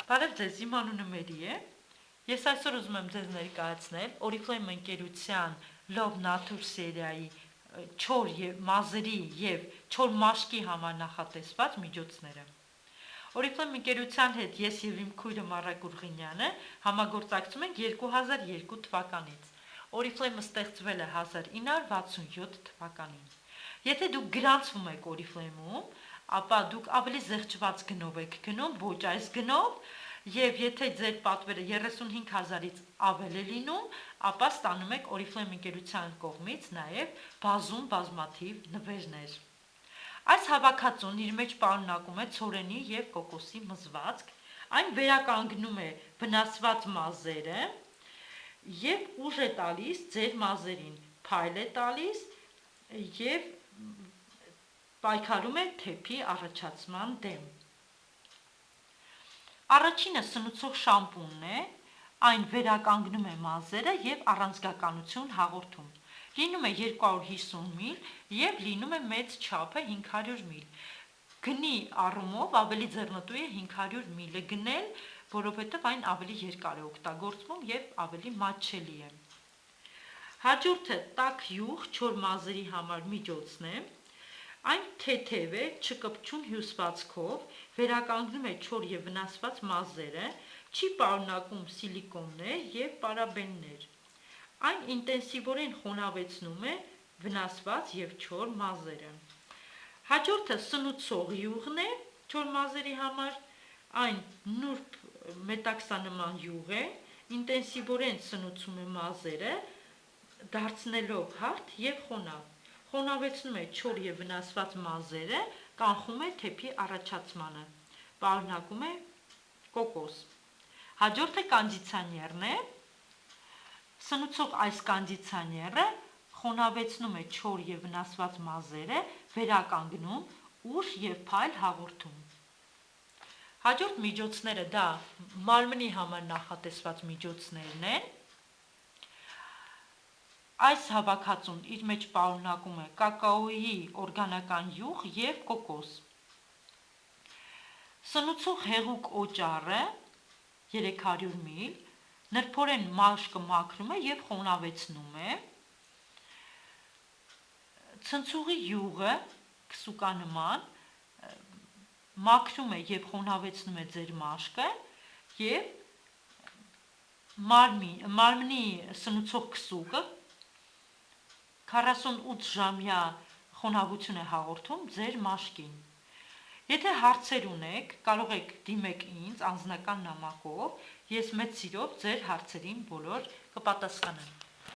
Բարև ձեզ, իմ անունը Մերի է։ Ես այսօր ուզում եմ ձեզ ներկայացնել Oriflame ընկերության Love Nature սերիայի չոր եւ մազերի եւ չոր մաշկի համար նախատեսված միջոցները։ Oriflame ընկերության հետ ես եւ իմ քույրը Մարակ Ուրղինյանը համագործակցում ենք 2002 թվականից։ Oriflame-ը ստեղծվել է 1967 թվականին։ Եթե դուք գրանցվում եք Oriflame-ում, ապա դուք ավելի զեղչված գնով եք գնում, ոչ այս գնով, եւ եթե ձեր պատվերը 35,000-ից ավել է լինում, ապա ստանում եք Oriflame ընկերության կողմից նաեւ բազմաթիվ նվերներ։ Այս հավաքածուն իր մեջ պարունակում է ցորենի եւ կոկոսի մզվածք, այն վերականգնում է վնասված մազերը եւ ուժ է տալիս ձեր մազերին, փայլ է տալիս եւ պայքարում է թեփի առաջացման դեմ։ Առաջինը սնուցող շամպունն է, այն վերականգնում է մազերը եւ առանցքականություն հաղորդում։ Լինում է 250 մլ եւ լինում է մեծ չափը 500 մլ։ Գնի առումով ավելի ձեռնտու է 500 մլ գնել, որովհետեւ այն ավելի երկար է օգտագործվում եւ ավելի մատչելի է։ Հաջորդը տաք յուղ չոր մազերի համար միջոցն է։ Այն թեթև է, չկպչուն հյուսվածքով, վերականգնում է չոր եւ վնասված մազերը, չի պարունակում սիլիկոններ եւ պարաբեններ։ Այն ինտենսիվորեն խոնավեցնում է վնասված եւ չոր մազերը։ Հաջորդը սնուցող յուղն է չոր մազերի համար, այն նուրբ մետաքսանման յուղ է, ինտենսիվորեն սնուցում է մազերը, դարձնելով հարթ եւ խոնավ։ Խոնավեցնում է չոր եւ վնասված մազերը, կանխում է թեփի առաջացմանը, պարունակում է կոկոս։ Հաջորդը կոնդիցիոներն է։ Սնուցող այս կոնդիցիոները խոնավեցնում է չոր եւ վնասված մազերը, վերականգնում, ուժ եւ փայլ հաղորդում։ Հաջորդ միջոցները դա մարմնի համար նախատեսված միջոցներն են։ Այս հավաքածուն իր մեջ պարունակում է կակաոյի օրգանական յուղ եւ կոկոս։ Սնուցող հեղուկ օճառը 300 մլ, նրբորեն մաշկը մաքրում է եւ խոնավեցնում է։ Ցնցուղի յուղը քսուկանման մաքրում է եւ խոնավեցնում է ձեր մաշկը եւ մարմնի սնուցող քսուկը 48 ժամյա խոնավություն է հաղորդում ձեր մաշկին։ Եթե հարցեր ունեք, կարող եք դիմեք ինձ անձնական նամակով, ես մեծ սիրով ձեր հարցերին բոլոր կպատասխանեմ։